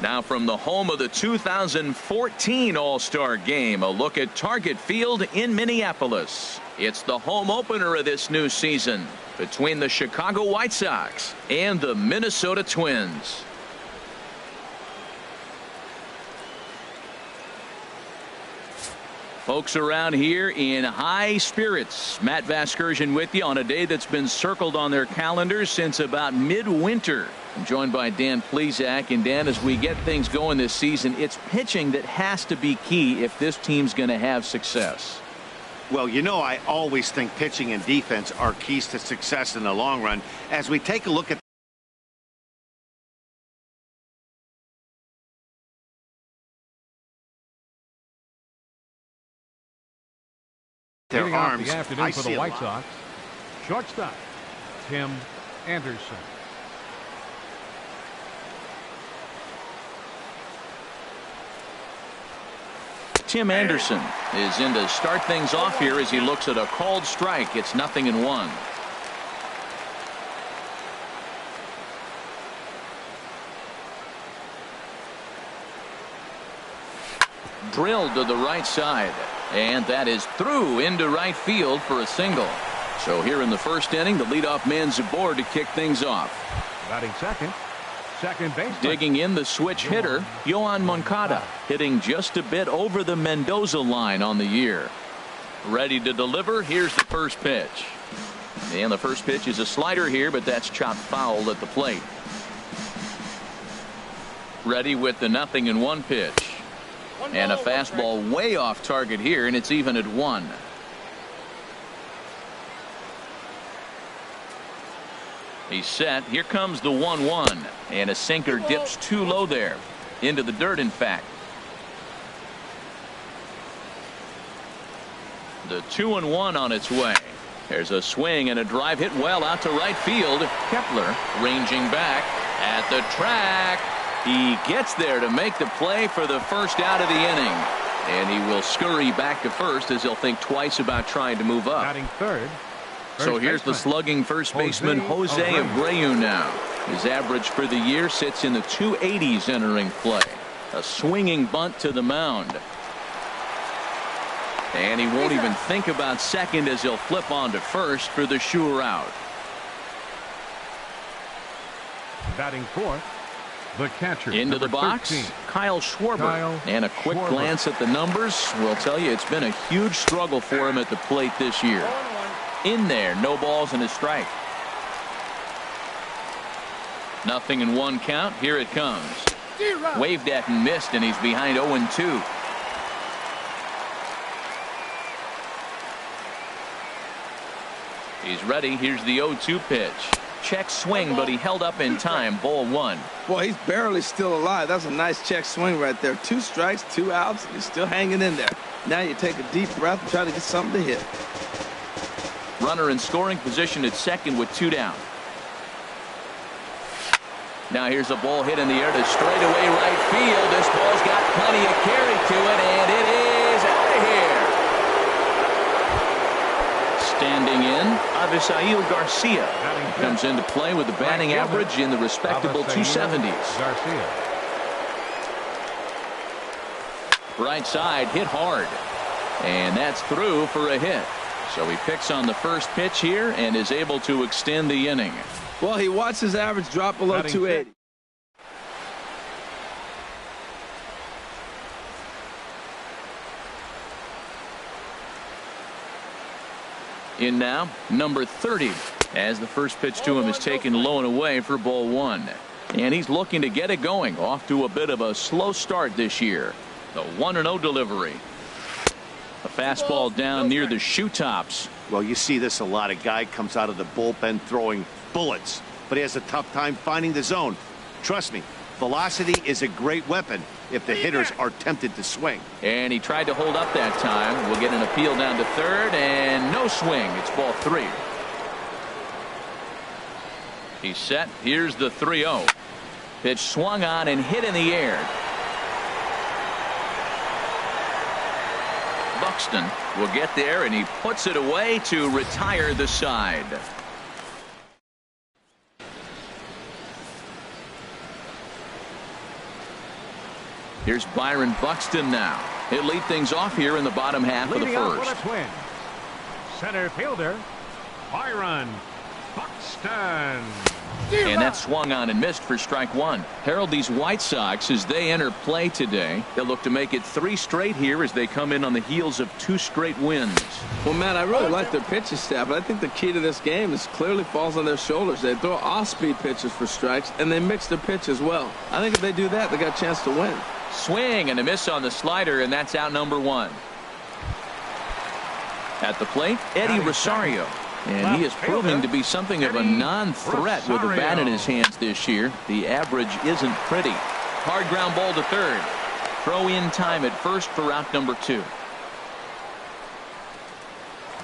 Now from the home of the 2014 All-Star Game, a look at Target Field in Minneapolis. It's the home opener of this new season between the Chicago White Sox and the Minnesota Twins. Folks around here in high spirits. Matt Vasgersian with you on a day that's been circled on their calendars since about midwinter. I'm joined by Dan Plesac. And Dan, as we get things going this season, it's pitching that has to be key if this team's going to have success. Well, you know, I always think pitching and defense are keys to success in the long run. As we take a look at their arms, the afternoon I for see the White Sox. Shortstop, Tim Anderson. Tim Anderson is in to start things off here as he looks at a called strike. It's 0-1. Drilled to the right side, and that is through into right field for a single. So here in the first inning, the leadoff man's aboard to kick things off. Batting second base. Digging in the switch hitter, Yoan Moncada, hitting just a bit over the Mendoza line on the year. Ready to deliver. Here's the first pitch. And the first pitch is a slider here, but that's chopped foul at the plate. Ready with the 0-1 pitch. And a fastball way off target here, and it's even at 1. He's set. Here comes the 1-1, and a sinker dips too low there, into the dirt, in fact. The 2-1 on its way. There's a swing and a drive hit well out to right field. Kepler ranging back at the track. He gets there to make the play for the first out of the inning, and he will scurry back to first as he'll think twice about trying to move up. Batting third. So here's the slugging first baseman Jose Abreu now. His average for the year sits in the 280s entering play. A swinging bunt to the mound. And he won't even think about second as he'll flip on to first for the sure out. Batting fourth, the catcher. Into the box, 13. Kyle Schwarber. And a quick glance at the numbers will tell you it's been a huge struggle for him at the plate this year. In there, no balls and a strike. 0-1 count. Here it comes. Waved at and missed, and he's behind 0-2. He's ready. Here's the 0-2 pitch. Check swing, but he held up in time. Ball 1. Boy, he's barely still alive. That's a nice check swing right there. 2 strikes, 2 outs. He's still hanging in there. Now you take a deep breath and try to get something to hit. Runner in scoring position at second with 2 down. Now here's a ball hit in the air to straightaway right field. This ball's got plenty of carry to it, and it is out of here. Standing in, Avisail Garcia comes into play with a batting average in the respectable 270s. Garcia. Right side, hit hard, and that's through for a hit. So he picks on the first pitch here and is able to extend the inning. Well, he watched his average drop below 280. In now, number 30, as the first pitch to him is taken low and away for ball 1. And he's looking to get it going. Off to a bit of a slow start this year. The 1-0 delivery. A fastball down near the shoe tops. Well, you see this a lot. A guy comes out of the bullpen throwing bullets, but he has a tough time finding the zone. Trust me, velocity is a great weapon if the hitters are tempted to swing. And he tried to hold up that time. We'll get an appeal down to third, and no swing. It's ball 3. He's set. Here's the 3-0. Pitch swung on and hit in the air. Buxton will get there, and he puts it away to retire the side. Here's Byron Buxton now. He'll lead things off here in the bottom half of the first. Center fielder, Byron Buxton. And that swung on and missed for strike one. Harold, these White Sox, as they enter play today, they'll look to make it 3 straight here as they come in on the heels of 2 straight wins. Well, Matt, I really like their pitching staff, but I think the key to this game is clearly falls on their shoulders. They throw off-speed pitches for strikes, and they mix their pitch as well. I think if they do that, they got a chance to win. Swing and a miss on the slider, and that's out number 1. At the plate, Eddie Rosario. And he is proving to be something of a non-threat with the bat in his hands this year. The average isn't pretty. Hard ground ball to third. Throw in time at first for out number 2.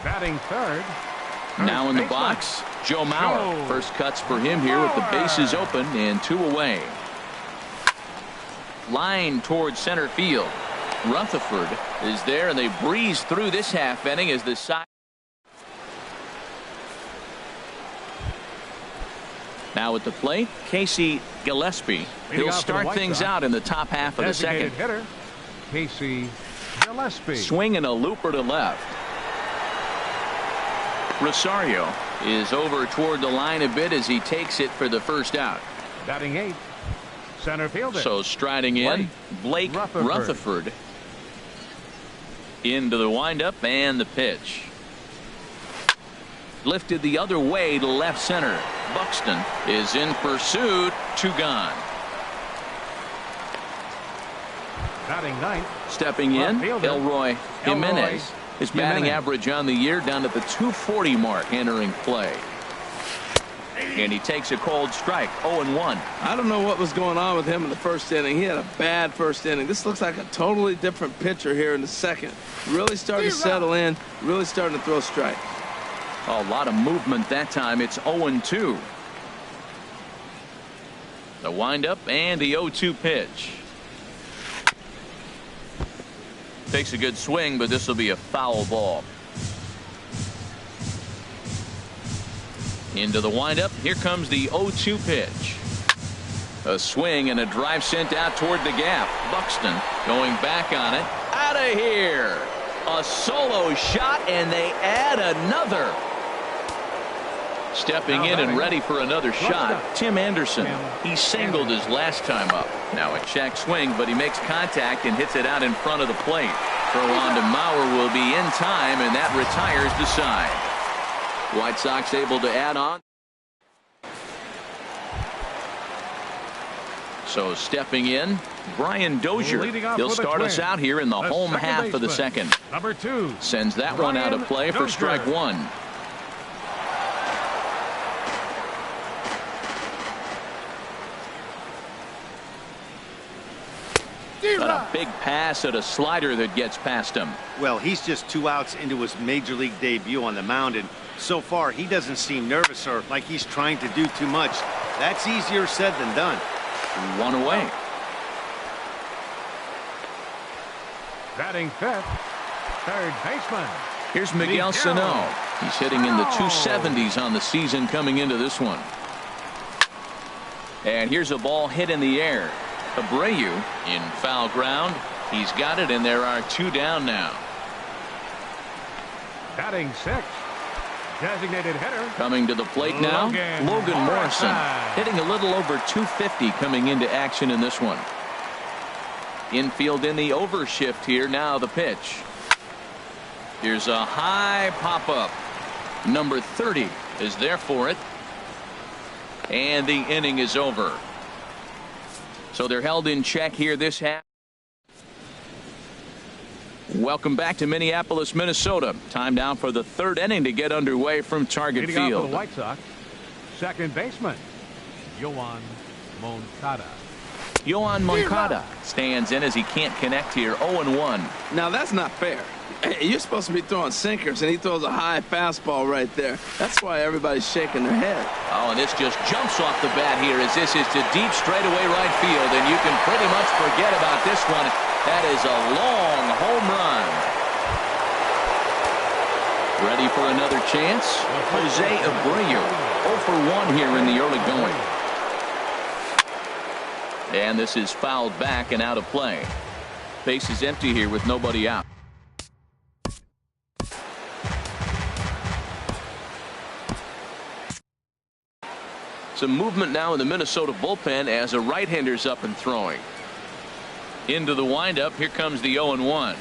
Batting third. Now in the box, Joe Mauer. First cuts for him here with the bases open and 2 away. Line towards center field. Rutherford is there, and they breeze through this half inning as the side. Now at the plate, Casey Gillespie. He'll start things out in the top half of the second. Hitter, Casey Gillespie. Swing and a looper to left. Rosario is over toward the line a bit as he takes it for the first out. Batting 8th, center fielder. So striding in, Blake Rutherford. Into the windup and the pitch. Lifted the other way to left center. Buxton is in pursuit. 2 gone. Batting 9th. Stepping in, Elroy Jimenez. His batting average on the year down at the 240 mark entering play. And he takes a cold strike. 0-1. I don't know what was going on with him in the first inning. He had a bad first inning. This looks like a totally different pitcher here in the second. Really starting to settle in. Really starting to throw strikes. A lot of movement that time. It's 0-2. The windup and the 0-2 pitch. Takes a good swing, but this will be a foul ball. Into the windup. Here comes the 0-2 pitch. A swing and a drive sent out toward the gap. Buxton going back on it. Out of here. A solo shot, and they add another. Stepping in and ready for another shot, Tim Anderson. He singled his last time up. Now a check swing, but he makes contact and hits it out in front of the plate. Throw on to Mauer will be in time, and that retires the side. White Sox able to add on. So stepping in, Brian Dozier. He'll start us out here in the home half of the second. Number 2. Sends that one out of play for strike 1. But a big pass at a slider that gets past him. Well, he's just 2 outs into his major league debut on the mound, and so far he doesn't seem nervous or like he's trying to do too much. That's easier said than done. 1 away. Batting 5th, third baseman. Here's Miguel Sano. He's hitting in the 270s on the season coming into this one. And here's a ball hit in the air. Abreu in foul ground. He's got it, and there are 2 down now. Batting 6th, designated hitter. Coming to the plate now, Logan Morrison. Hitting a little over 250 coming into action in this one. Infield in the overshift here. Now the pitch. Here's a high pop-up. Number 30 is there for it. And the inning is over. So they're held in check here this half. Welcome back to Minneapolis, Minnesota. Time now for the 3rd inning to get underway from Target Leading off Field. for the White Sox, second baseman, Yoan Moncada. Yoan Moncada stands in as he can't connect here. 0-1. Now that's not fair. You're supposed to be throwing sinkers, and he throws a high fastball right there. That's why everybody's shaking their head. Oh, and this just jumps off the bat here as this is to deep straightaway right field, and you can pretty much forget about this one. That is a long home run. Ready for another chance? Jose Abreu. 0 for 1 here in the early going. And this is fouled back and out of play. Base is empty here with nobody out. Some movement now in the Minnesota bullpen as a right-hander's up and throwing. Into the windup. Here comes the 0-1.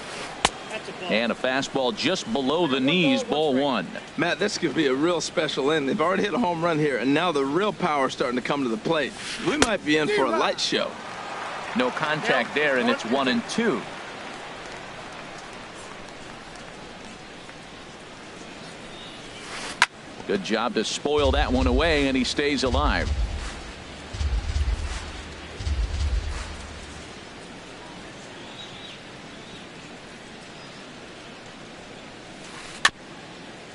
And a fastball just below the knees, ball one. Matt, this could be a real special inning. They've already hit a home run here, and now the real power is starting to come to the plate. We might be in for a light show. No contact there, and it's 1-2. Good job to spoil that one away, and he stays alive.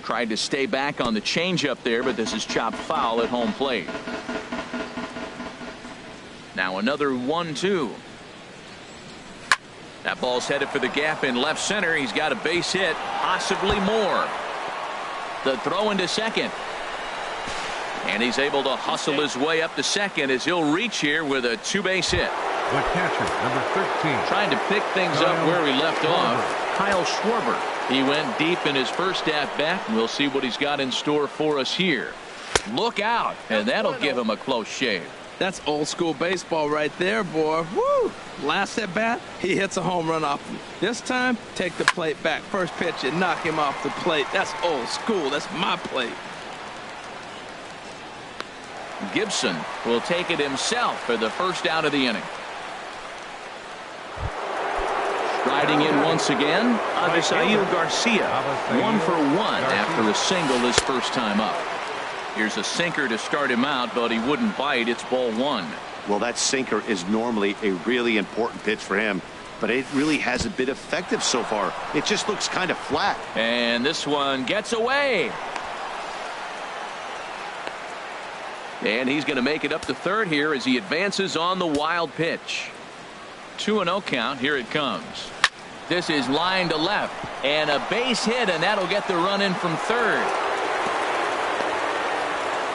Tried to stay back on the changeup there, but this is chopped foul at home plate. Now another 1-2. That ball's headed for the gap in left center. He's got a base hit, possibly more. The throw into second. And he's able to hustle his way up to second as he'll reach here with a two-base hit. The catcher, number 13. Trying to pick things up where he left off, Kyle Schwarber. He went deep in his first at-bat, and we'll see what he's got in store for us here. Look out, and that'll give him a close shave. That's old school baseball right there, boy. Woo! Last at bat, he hits a home run off him. This time, take the plate back. First pitch, and knock him off the plate. That's old school. That's my plate. Gibson will take it himself for the first out of the inning. Riding in once again, Avisail Garcia. 1 for 1 after a single his first time up. Here's a sinker to start him out, but he wouldn't bite. It's ball one. Well, that sinker is normally a really important pitch for him, but it really hasn't been effective so far. It just looks kind of flat. And this one gets away. And he's going to make it up to third here as he advances on the wild pitch. 2-0 count. Here it comes. This is line to left, and a base hit, and that'll get the run in from third.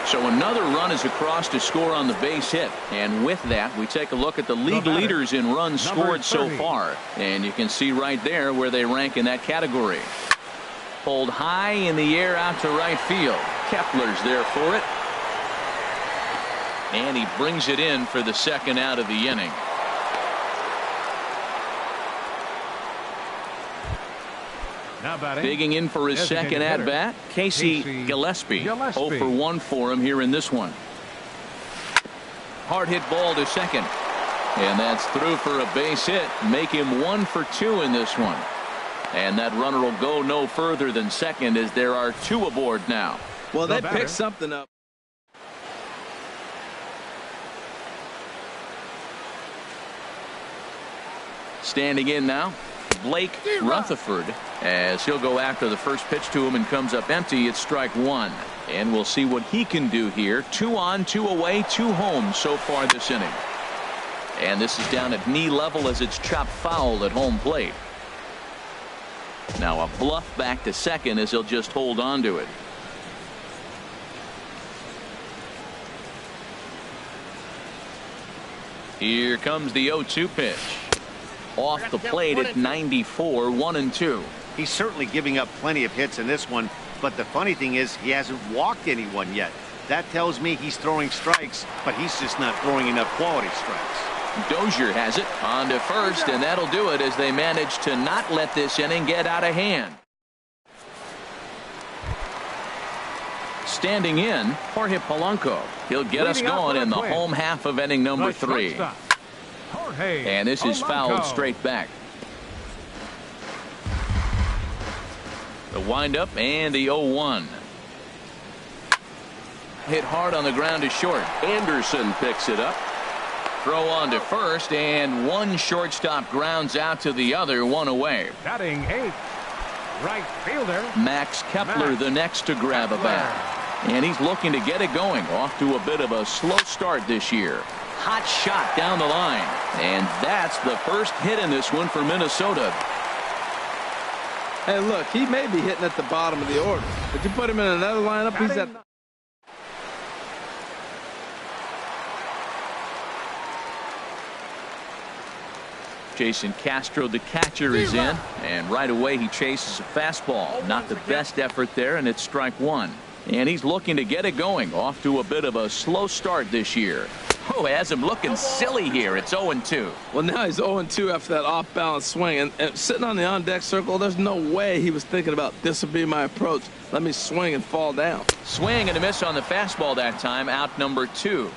So another run is across to score on the base hit. And with that, we take a look at the league leaders in runs scored so far. And you can see right there where they rank in that category. Pulled high in the air out to right field. Kepler's there for it. And he brings it in for the second out of the inning. Digging in for his second at-bat, Casey Gillespie. 0 for 1 for him here in this one. Hard hit ball to second. And that's through for a base hit. Make him 1 for 2 in this one. And that runner will go no further than second as there are 2 aboard now. Well, they picked something up. Standing in now, Blake Rutherford, as he'll go after the first pitch to him and comes up empty. It's strike one. And we'll see what he can do here. 2 on, 2 away, 2 home so far this inning. And this is down at knee level as it's chopped foul at home plate. Now a bluff back to second as he'll just hold on to it. Here comes the 0-2 pitch. Off the plate at 94, 1-2. He's certainly giving up plenty of hits in this one, but the funny thing is he hasn't walked anyone yet. That tells me he's throwing strikes, but he's just not throwing enough quality strikes. Dozier has it on to first, and that'll do it as they manage to not let this inning get out of hand. Standing in, Jorge Polanco. He'll get us going in the home half of inning number 3. And this is fouled straight back. The windup and the 0-1. Hit hard on the ground to short. Anderson picks it up. Throw on to first, and one shortstop grounds out to the other, 1 away. Batting 8th, right fielder Max Kepler, the next to grab a bat. And he's looking to get it going. Off to a bit of a slow start this year. Hot shot down the line. And that's the first hit in this one for Minnesota. Hey, look, he may be hitting at the bottom of the order. If you put him in another lineup, he's at... Jason Castro, the catcher, is in, and right away he chases a fastball. Not the best effort there, and it's strike one. And he's looking to get it going. Off to a bit of a slow start this year. Oh, has him looking silly here. It's 0-2. Well, now he's 0-2 after that off-balance swing. And sitting on the on-deck circle, there's no way he was thinking about this will be my approach. Let me swing and fall down. Swing and a miss on the fastball that time. Out number 2.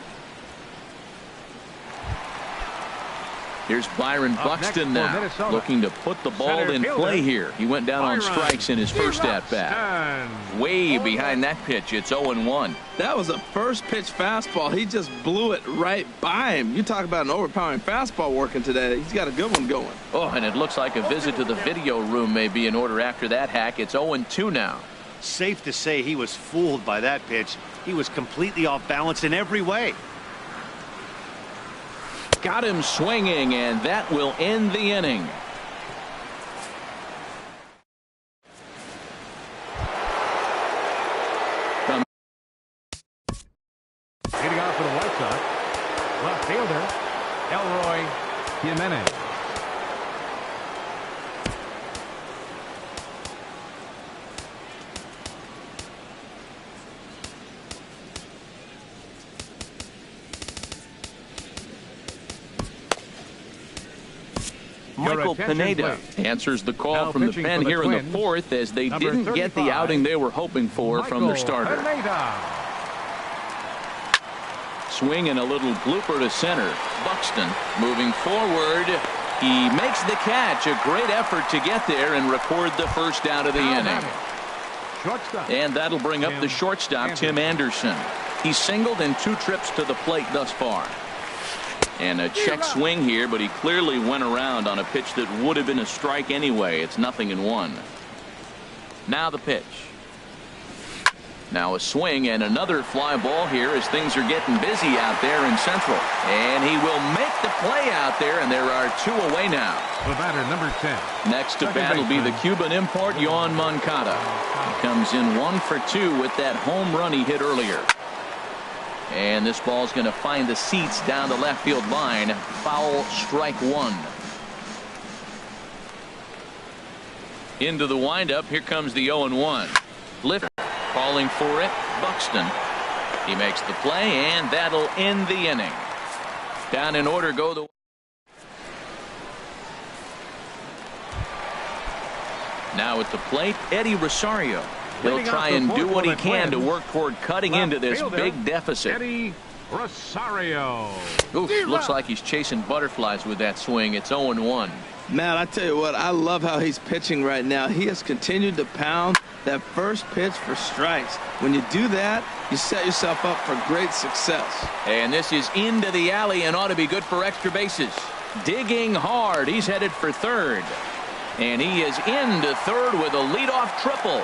Here's Byron Buxton now, looking to put the ball in play here. He went down on strikes in his first at-bat. Way behind that pitch. It's 0-1. That was a first-pitch fastball. He just blew it right by him. You talk about an overpowering fastball working today. He's got a good one going. Oh, and it looks like a visit to the video room may be in order after that hack. It's 0-2 now. Safe to say he was fooled by that pitch. He was completely off balance in every way. Got him swinging, and that will end the inning. Hitting off for the White Sox, left fielder, Elroy Jimenez. Michael Pineda answers the call now from the pen here in the fourth, as they didn't get the outing they were hoping for from their starter. Swing and a little blooper to center. Buxton moving forward. He makes the catch. A great effort to get there and record the first out of the inning. And that'll bring up the shortstop, Tim Anderson. He singled in 2 trips to the plate thus far. And a check swing here, but he clearly went around on a pitch that would have been a strike anyway. It's 0-1. Now the pitch. Now a swing and another fly ball here as things are getting busy out there in Central. And he will make the play out there, and there are 2 away now. The batter, number 10. Next to bat will be the Cuban import, Yoan Moncada. He comes in 1 for 2 with that home run he hit earlier. And this ball's going to find the seats down the left field line. Foul, strike 1. Into the windup. Here comes the 0-1. Lift calling for it. Buxton. He makes the play, and that'll end the inning. Down in order go the. Now at the plate, Eddie Rosario. He'll try and do what he can to work toward cutting into this big deficit. Eddie Rosario. Oof, looks like he's chasing butterflies with that swing. It's 0-1. Matt, I tell you what, I love how he's pitching right now. He has continued to pound that first pitch for strikes. When you do that, you set yourself up for great success. And this is into the alley and ought to be good for extra bases. Digging hard. He's headed for third. And he is into third with a leadoff triple.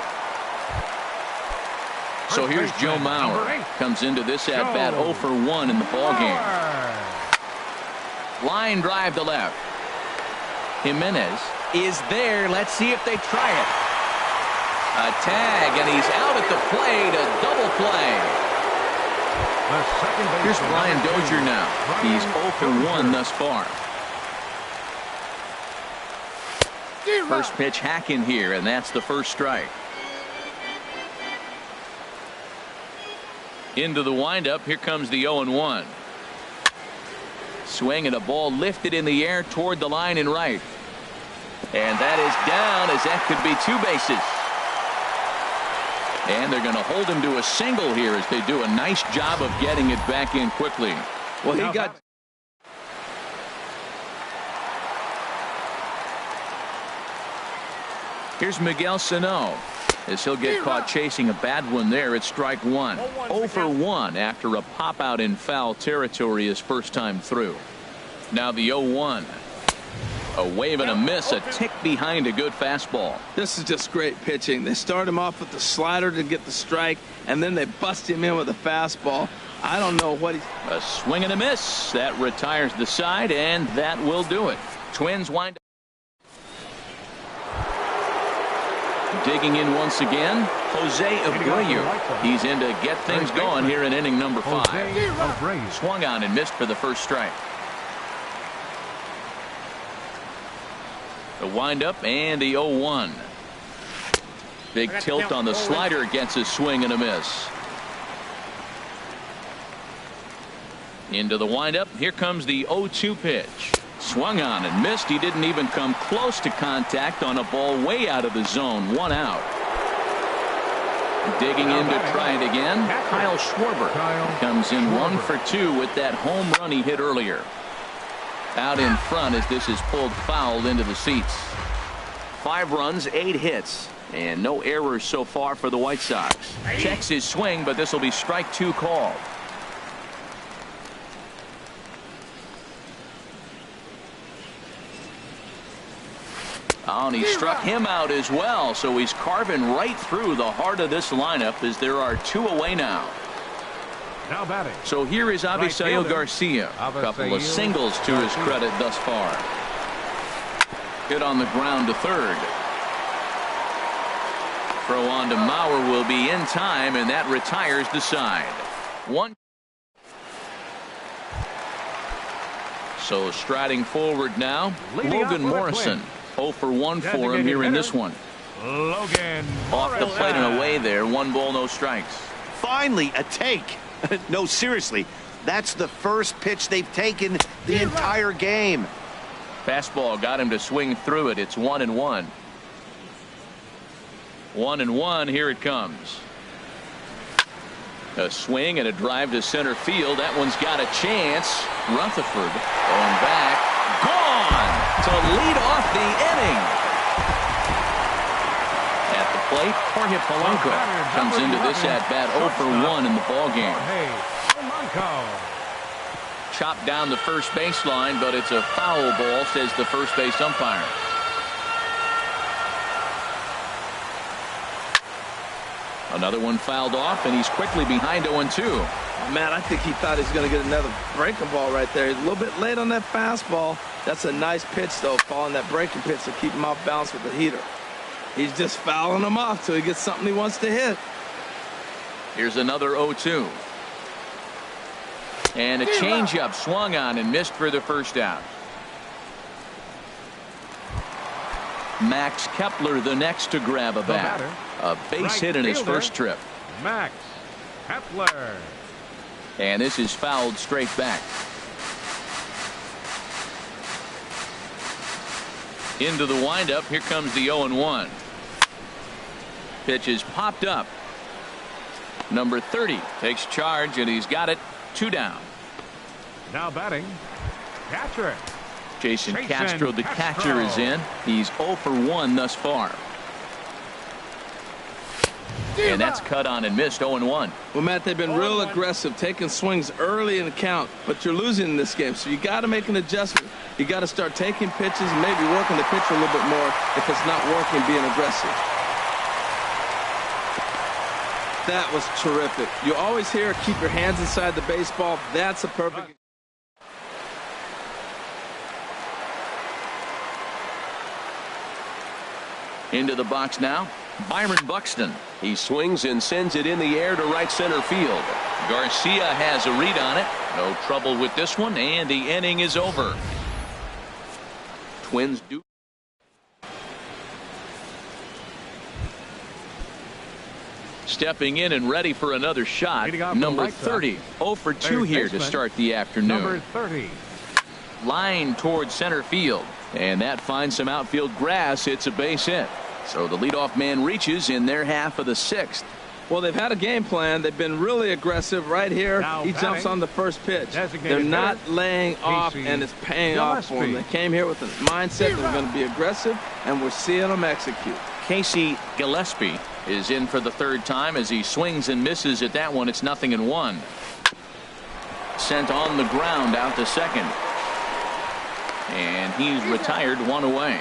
So here's Joe Mauer. Comes into this at-bat 0 for 1 in the ballgame. Line drive to left. Jimenez is there. Let's see if they try it. A tag, and he's out at the plate. A double play. Here's Brian Dozier now. He's 0 for 1 thus far. First pitch hack in here, and that's the first strike. Into the windup. Here comes the 0-1. Swing and a ball lifted in the air toward the line and right. And that is down, as that could be 2 bases. And they're going to hold him to a single here as they do a nice job of getting it back in quickly. Well, he got. Here's Miguel Sano, as he'll get caught chasing a bad one there. It's strike 1. 0 for 1 after a pop out in foul territory his first time through. Now the 0-1. A wave and a miss, a tick behind a good fastball. This is just great pitching. They start him off with the slider to get the strike, and then they bust him in with a fastball. I don't know what he's. A swing and a miss. That retires the side, and that will do it. Twins wind up. Digging in once again, Jose Abreu. He's in to get things going here in inning number 5. Swung on and missed for the first strike. The windup and the 0-1. Big tilt on the slider, gets a swing and a miss. Into the windup. Here comes the 0-2 pitch. Swung on and missed. He didn't even come close to contact on a ball way out of the zone. 1 out. Digging in to try it again. Kyle Schwarber comes in 1 for 2 with that home run he hit earlier. Out in front as this is pulled foul into the seats. 5 runs, 8 hits, and no errors so far for the White Sox. Checks his swing, but this will be strike 2 called. Oh, and he struck him out as well, so he's carving right through the heart of this lineup as there are 2 away now. Now batting. So here is Avisail Garcia. A couple of singles to his credit thus far. Hit on the ground to third. Throw on to Mauer will be in time, and that retires the side. 1. So striding forward now, Logan Morrison. 0 for 1 for him here in this one. Logan off the plate and away there. 1 ball, no strikes. Finally a take. No, seriously, that's the first pitch they've taken the entire game. Fastball got him to swing through it. It's 1-1. 1-1. Here it comes. A swing and a drive to center field. That one's got a chance. Rutherford going back. Gone to lead off the inning. At the plate, Jorge Polanco comes into this at bat 0 for 1 in the ball game. Chopped down the first baseline, but it's a foul ball, says the first base umpire. Another one fouled off, and he's quickly behind 0-2. Man, I think he thought he was going to get another breaking ball right there. He's a little bit late on that fastball. That's a nice pitch, though, following that breaking pitch to keep him off balance with the heater. He's just fouling him off till he gets something he wants to hit. Here's another 0-2. And a changeup swung on and missed for the first out. Max Kepler the next to grab a bat. A base hit in his first trip. Max Kepler. And this is fouled straight back. Into the windup. Here comes the 0-1. Pitch is popped up. Number 30 takes charge, and he's got it. 2 down. Now batting, catcher. Jason Castro, the catcher, is in. He's 0 for 1 thus far. And that's cut on and missed. 0-1. Well, Matt, they've been real aggressive, taking swings early in the count, but you're losing in this game, so you got to make an adjustment. You got to start taking pitches and maybe working the pitcher a little bit more if it's not working, being aggressive. That was terrific. You always hear keep your hands inside the baseball. That's a perfect. Into the box now, Byron Buxton. He swings and sends it in the air to right center field. Garcia has a read on it. No trouble with this one, and the inning is over. Twins do. Stepping in and ready for another shot. Number 30. 0 for 2 here to start the afternoon. Number 30. Line towards center field. And that finds some outfield grass. It's a base hit. So the leadoff man reaches in their half of the 6th. Well, they've had a game plan. They've been really aggressive right here. He jumps on the first pitch. They're not laying off, and it's paying off for them. They came here with a mindset they're going to be aggressive, and we're seeing them execute. Casey Gillespie is in for the 3rd time as he swings and misses at that one. It's 0-1. Sent on the ground out to second. And he's retired, 1 away.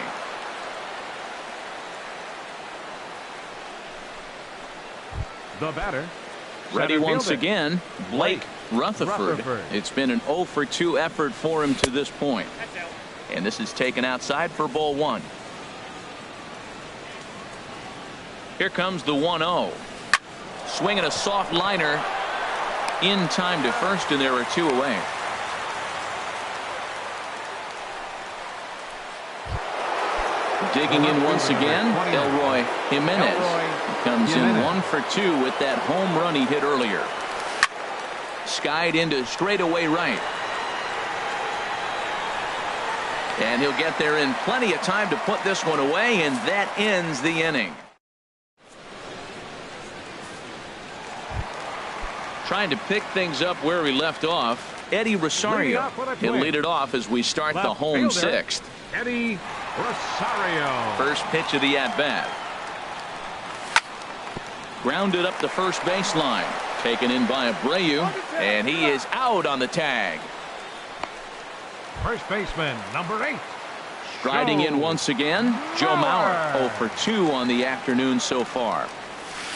The batter. Ready once again, Blake Rutherford. It's been an 0 for 2 effort for him to this point. And this is taken outside for ball 1. Here comes the 1-0. Swinging a soft liner in time to first, and there are 2 away. Digging in once again, Elroy Jimenez. He comes in 1 for 2 with that home run he hit earlier. Skied into straightaway right. And he'll get there in plenty of time to put this one away, and that ends the inning. Trying to pick things up where he left off, Eddie Rosario. He'll lead it off as we start the home sixth. Eddie Rosario. First pitch of the at-bat. Grounded up the first baseline. Taken in by Abreu, and he is out on the tag. First baseman, number 8. Striding in once again, Joe Mauer. 0 for 2 on the afternoon so far.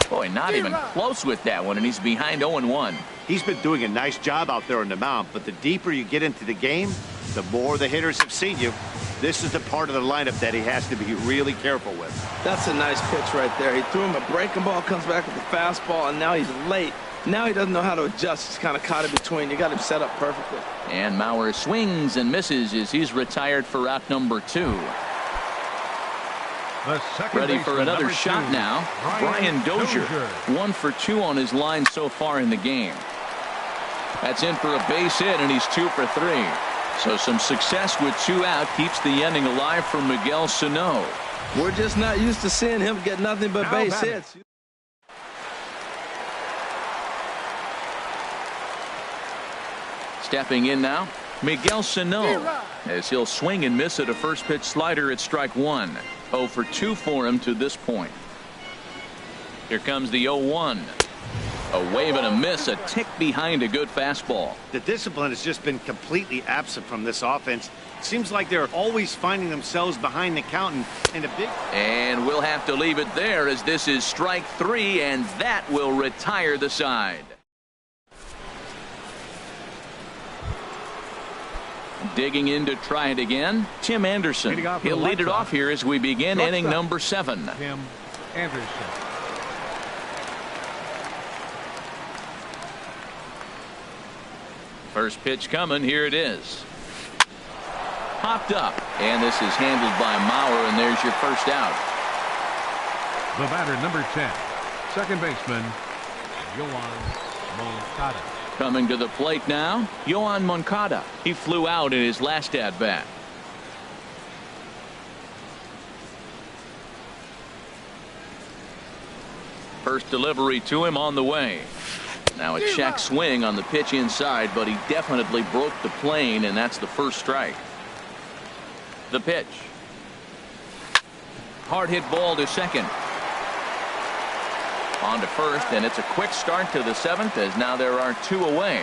Boy, not even close with that one, and he's behind 0-1. He's been doing a nice job out there on the mound, but the deeper you get into the game, the more the hitters have seen you. This is the part of the lineup that he has to be really careful with. That's a nice pitch right there. He threw him a breaking ball, comes back with the fastball, and now he's late. Now he doesn't know how to adjust. He's kind of caught in between. You got him set up perfectly. And Mauer swings and misses as he's retired for out number 2. Ready for another shot now. Brian Dozier. 1 for 2 on his line so far in the game. That's in for a base hit, and he's 2 for 3. So some success with 2 out keeps the inning alive for Miguel Sano. We're just not used to seeing him get nothing but base hits. Stepping in now, Miguel Sano, as he'll swing and miss at a first pitch slider at strike 1. 0 for 2 for him to this point. Here comes the 0-1. A wave and a miss, a tick behind a good fastball. The discipline has just been completely absent from this offense. It seems like they're always finding themselves behind the count in a big... And we'll have to leave it there as this is strike 3, and that will retire the side. Digging in to try it again, Tim Anderson. He'll lead it off here as we begin inning number 7. Tim Anderson. First pitch coming. Here it is. Popped up, and this is handled by Mauer, and there's your first out. The batter, number 10, second baseman, Yoan Moncada. Coming to the plate now, Yoan Moncada. He flew out in his last at-bat. First delivery to him on the way. Now a check swing on the pitch inside, but he definitely broke the plane, and that's the first strike. The pitch. Hard hit ball to second. On to first, and it's a quick start to the 7th as now there are 2 away.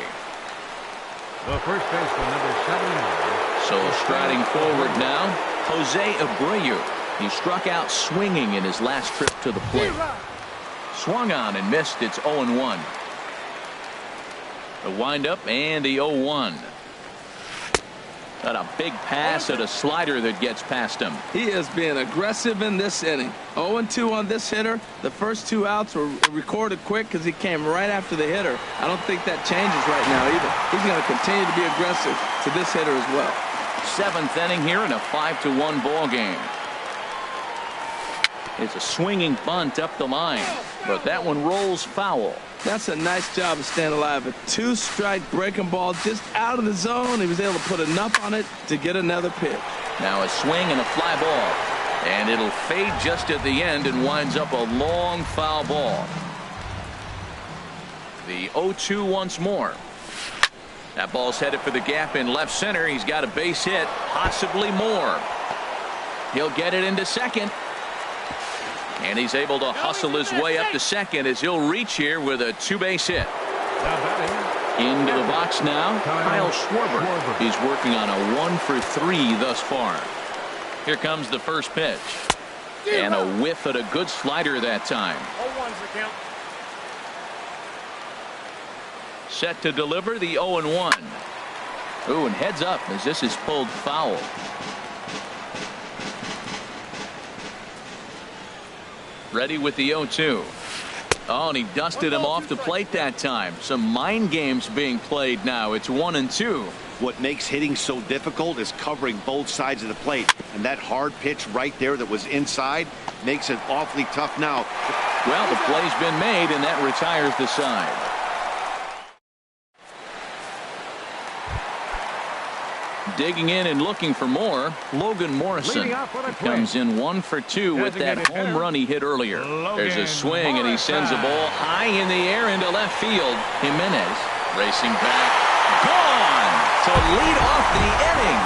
The first baseman, number 79. So striding forward now, Jose Abreu. He struck out swinging in his last trip to the plate. Swung on and missed. It's 0-1. The windup and the 0-1. Got a big pass at a slider that gets past him. He is being aggressive in this inning. 0-2 on this hitter. The first 2 outs were recorded quick because he came right after the hitter. I don't think that changes right now either. He's going to continue to be aggressive to this hitter as well. 7th inning here in a 5-1 ball game. It's a swinging bunt up the line, but that one rolls foul. That's a nice job of staying alive. A 2-strike breaking ball just out of the zone. He was able to put enough on it to get another pitch. Now a swing and a fly ball, and it'll fade just at the end and winds up a long foul ball. The 0-2 once more. That ball's headed for the gap in left center. He's got a base hit, possibly more. He'll get it into second. And he's able to hustle his way up to second as he'll reach here with a 2-base hit. Into the box now, Kyle Schwarber. He's working on a 1 for 3 thus far. Here comes the first pitch. And a whiff at a good slider that time. Set to deliver the 0-1. Ooh, and heads up as this is pulled foul. Ready with the 0-2. Oh, and he dusted him off the plate that time. Some mind games being played now. It's 1-2. What makes hitting so difficult is covering both sides of the plate. And that hard pitch right there that was inside makes it awfully tough now. Well, the play's been made, and that retires the side. Digging in and looking for more, Logan Morrison comes in 1 for 2 with that home run he hit earlier. There's a swing, and he sends a ball high in the air into left field. Jimenez racing back. Gone to lead off the inning.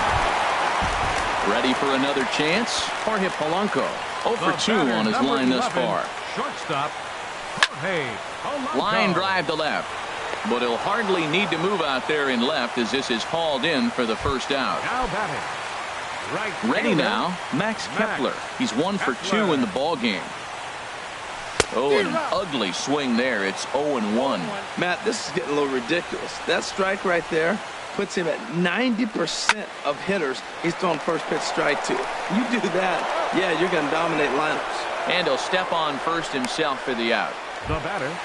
Ready for another chance? Jorge Polanco 0 for 2 on his line thus far. Shortstop. Line drive to left. But he'll hardly need to move out there in left as this is hauled in for the first out. Now batting. Right Ready now, Max Kepler. He's 1 for 2 in the ball game. Oh, an ugly swing there. It's 0-1. Matt, this is getting a little ridiculous. That strike right there puts him at 90% of hitters he's throwing first pitch strike to. You do that, yeah, you're going to dominate lineups. And he'll step on first himself for the out. The batter.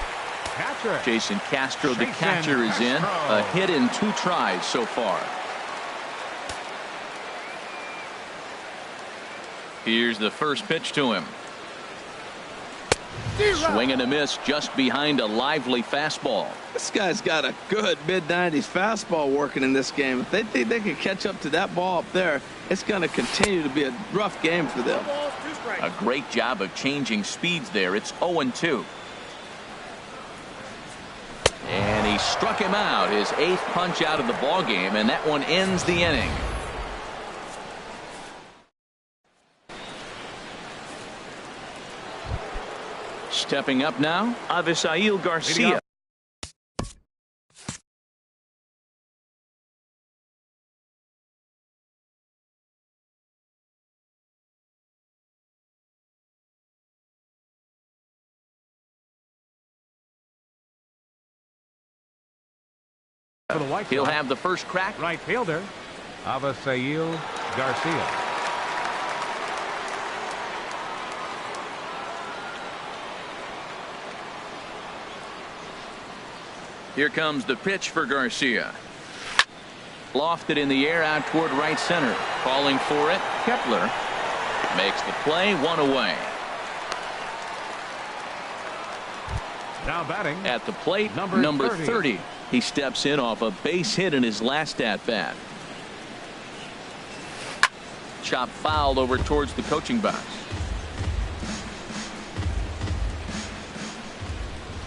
Catcher. Jason Castro, the catcher, is in. A hit in 2 tries so far. Here's the first pitch to him. Swing and a miss just behind a lively fastball. This guy's got a good mid-90s fastball working in this game. If they think they can catch up to that ball up there, it's going to continue to be a rough game for them. A great job of changing speeds there. It's 0-2. And he struck him out, his 8th punch out of the ball game, and that one ends the inning. Stepping up now, Avisail Garcia. He'll have the first crack. Right fielder, Avisail Garcia. Here comes the pitch for Garcia. Lofted in the air out toward right center. Calling for it, Kepler makes the play, 1 away. Now batting. At the plate, number 30. He steps in off a base hit in his last at-bat. Chop fouled over towards the coaching box.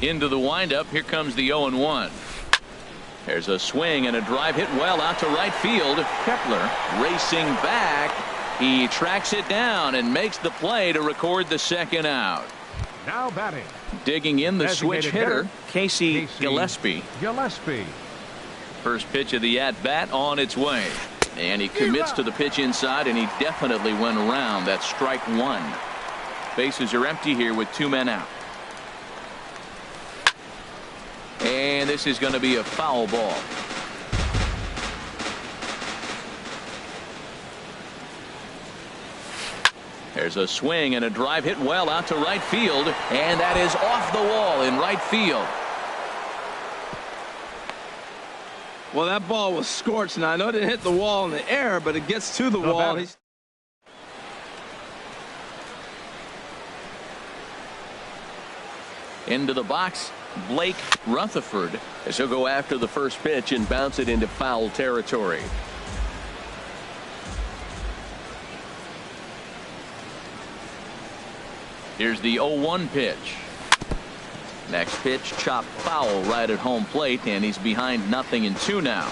Into the windup. Here comes the 0-1. There's a swing and a drive hit well out to right field. Kepler racing back. He tracks it down and makes the play to record the second out. Now batting. Digging in the switch hitter, Casey Gillespie. First pitch of the at-bat on its way. And he commits to the pitch inside, and he definitely went around. That's strike 1. Bases are empty here with 2 men out. And this is going to be a foul ball. There's a swing and a drive hit well out to right field, and that is off the wall in right field. Well, that ball was scorched. Now, I know it didn't hit the wall in the air, but it gets to the wall. Into the box, Blake Rutherford, as he'll go after the first pitch and bounce it into foul territory. Here's the 0-1 pitch. Next pitch, chopped foul right at home plate, and he's behind 0-2 now.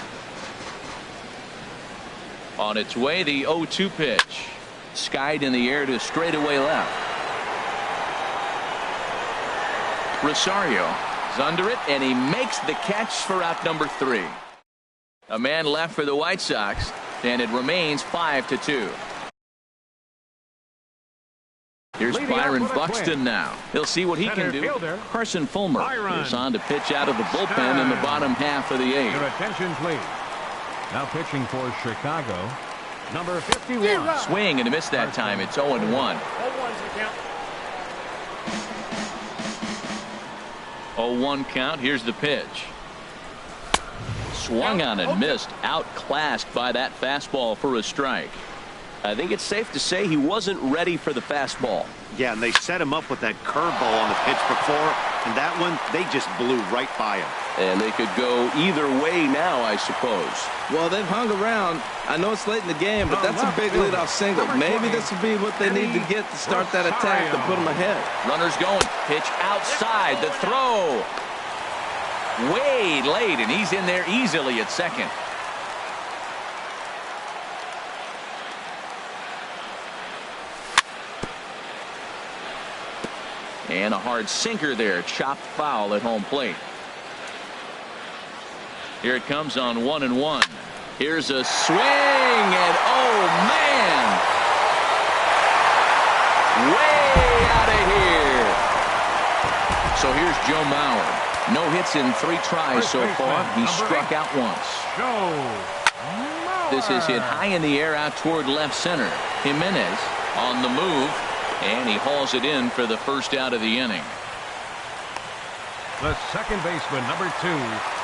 On its way, the 0-2 pitch. Skied in the air to straightaway left. Rosario is under it, and he makes the catch for out number 3. A man left for the White Sox, and it remains 5-2. Here's Byron Buxton now. He'll see what he can do. Carson Fulmer is on to pitch out of the bullpen in the bottom half of the 8th. Your attention, please. Now pitching for Chicago, number 51. Swing and a miss that time. It's 0-1. 0-1 count. Here's the pitch. Swung on and missed. Outclassed by that fastball for a strike. I think it's safe to say he wasn't ready for the fastball. Yeah, and they set him up with that curveball on the pitch before, and that one, they just blew right by him. And they could go either way now, I suppose. Well, they've hung around. I know it's late in the game, but that's a big leadoff single. Maybe this will be what they need to get to start that attack to put them ahead. Runners going. Pitch outside. The throw. Way late, and he's in there easily at second. And a hard sinker there. Chopped foul at home plate. Here it comes on 1-1. Here's a swing, and oh man, way out of here. So here's Joe Mauer. No hits in 3 tries so far. He struck out once. This is hit high in the air out toward left center. Jimenez on the move, and he hauls it in for the first out of the inning. The second baseman, number 2.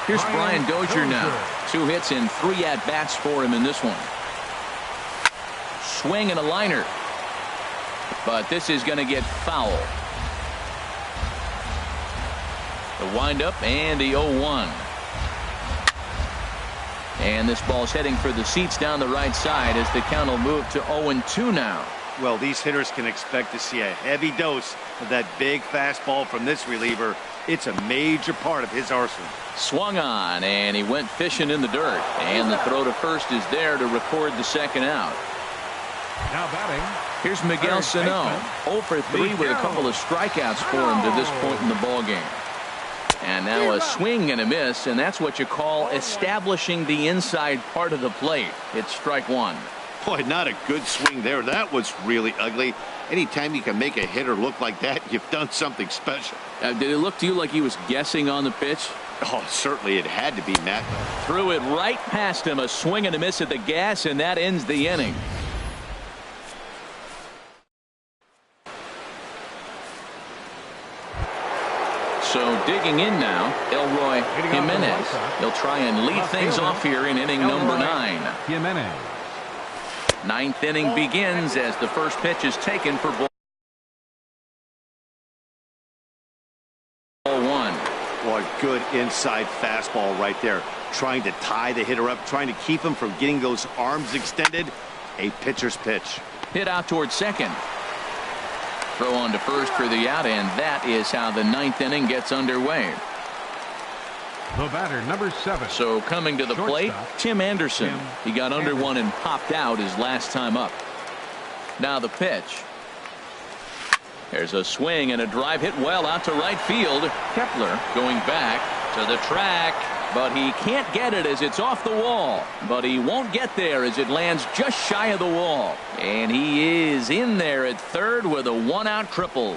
Here's Brian Dozier now. 2 hits and 3 at-bats for him in this one. Swing and a liner. But this is going to get foul. The windup and the 0-1. And this ball's heading for the seats down the right side as the count will move to 0-2 now. Well, these hitters can expect to see a heavy dose of that big fastball from this reliever. It's a major part of his arsenal. Swung on, and he went fishing in the dirt. And the throw to first is there to record the second out. Now batting. Here's Miguel Sano. 0 for 3 with a couple of strikeouts for him to this point in the ballgame. And now a swing and a miss, and that's what you call establishing the inside part of the plate. It's strike 1. Boy, not a good swing there. That was really ugly. Anytime you can make a hitter look like that, you've done something special. Did it look to you like he was guessing on the pitch? Oh, certainly it had to be, Matt. Threw it right past him. A swing and a miss at the gas, and that ends the inning. So digging in now, Elroy Jimenez. He'll try and lead things off here in inning number 9. Jimenez. 9th inning begins as the first pitch is taken for ball 1. Boy, good inside fastball right there. Trying to tie the hitter up, trying to keep him from getting those arms extended. A pitcher's pitch. Hit out towards second. Throw on to first for the out, and that is how the 9th inning gets underway. The batter, number 7. So coming to the plate, Tim Anderson. He got under one and popped out his last time up. Now the pitch. There's a swing and a drive hit well out to right field. Kepler going back to the track, but he can't get it as it's off the wall. But he won't get there as it lands just shy of the wall. And he is in there at third with a 1-out triple.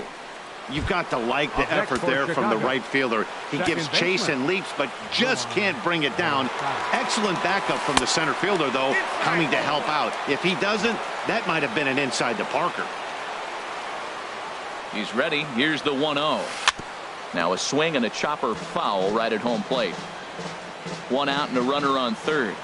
You've got to like the effort there from the right fielder. He gives chase and leaps, but just can't bring it down. Excellent backup from the center fielder, though, coming to help out. If he doesn't, that might have been an inside to Parker. He's ready. Here's the 1-0. Now a swing and a chopper foul right at home plate. 1 out and a runner on third.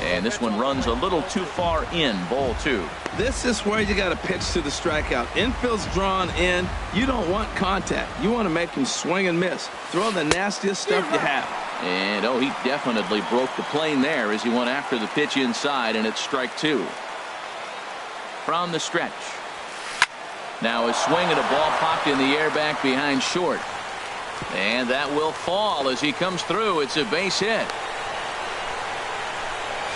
And this one runs a little too far in. Ball 2. This is where you got to pitch to the strikeout. Infield's drawn in. You don't want contact. You want to make him swing and miss. Throw the nastiest stuff you have. And oh, he definitely broke the plane there as he went after the pitch inside, and it's strike 2. From the stretch. Now a swing and a ball popped in the air back behind short. And that will fall as he comes through. It's a base hit.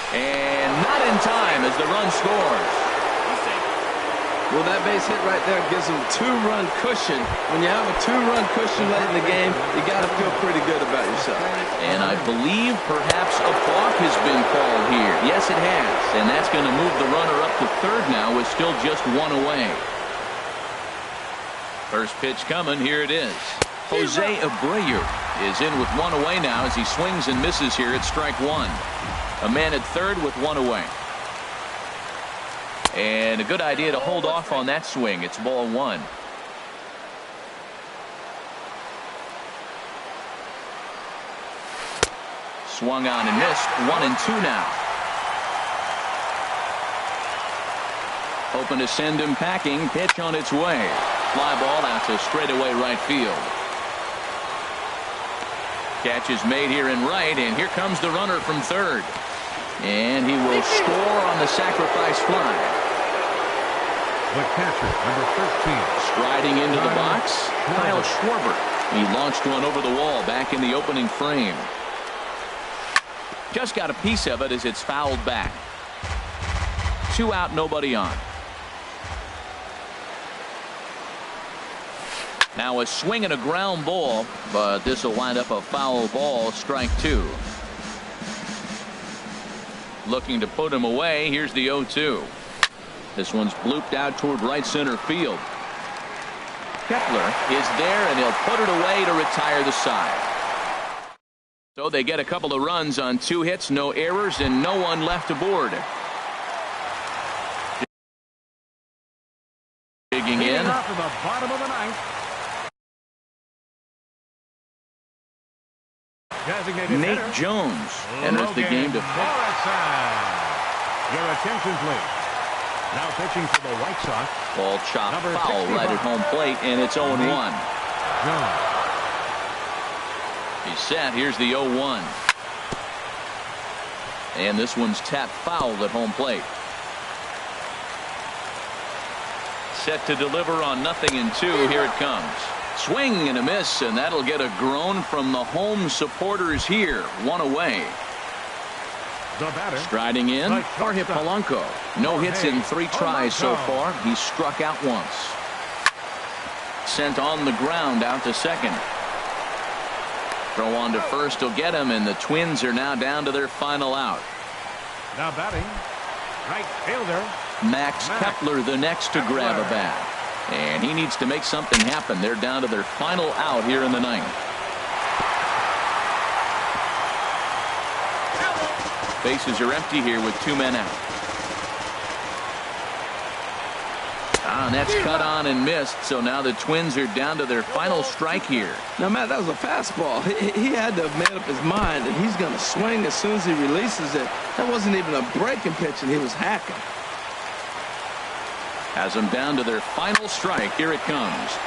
And not in time as the run scores. Well, that base hit right there gives him a 2-run cushion. When you have a 2-run cushion late in the game, you got to feel pretty good about yourself. And I believe perhaps a balk has been called here. Yes, it has. And that's going to move the runner up to third now with still just 1 away. First pitch coming. Here it is. Jose Abreu is in with 1 away now as he swings and misses here at strike 1. A man at third with 1 away. And a good idea to hold off on that swing. It's ball 1. Swung on and missed. 1-2 now. Hoping to send him packing. Pitch on its way. Fly ball out to straightaway right field. Catch is made here in right, and here comes the runner from third. And he will score on the sacrifice fly. The catcher, number 13. Striding into the box, Kyle Schwarber. He launched one over the wall back in the opening frame. Just got a piece of it as it's fouled back. 2 out, nobody on. Now a swing and a ground ball, but this will wind up a foul ball, strike 2. Looking to put him away. Here's the 0-2. This one's blooped out toward right center field. Kepler is there, and he'll put it away to retire the side. So they get a couple of runs on 2 hits, no errors, and no one left aboard. Digging in. Off to the bottom of the ninth. Nate Jones enters the game to Your attention, please. Now pitching for the White Sox. Ball chopped foul right at home plate, and it's 0-1. He's set. Here's the 0-1. And this one's tapped foul at home plate. Set to deliver on 0-2. Here it comes. Swing and a miss, and that'll get a groan from the home supporters here. 1 away. Striding in, Jorge Polanco. No hits in 3 tries so far. He's struck out once. Sent on the ground out to second. Throw on to first will get him, and the Twins are now down to their final out. Now batting, right fielder Max Kepler, the next to grab a bat. And he needs to make something happen. They're down to their final out here in the 9th. Bases are empty here with 2 men out. And that's cut on and missed. So now the Twins are down to their final strike here. Now, Matt, that was a fastball. He had to have made up his mind that he's going to swing as soon as he releases it. That wasn't even a breaking pitch, and he was hacking. Has them down to their final strike. Here it comes.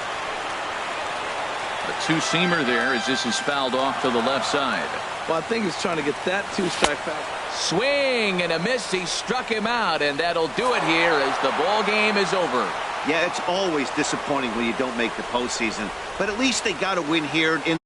A 2-seamer there as this is fouled off to the left side. Well, I think he's trying to get that 2-strike foul. Swing and a miss. He struck him out, and that'll do it here as the ball game is over. Yeah, it's always disappointing when you don't make the postseason, but at least they got a win here in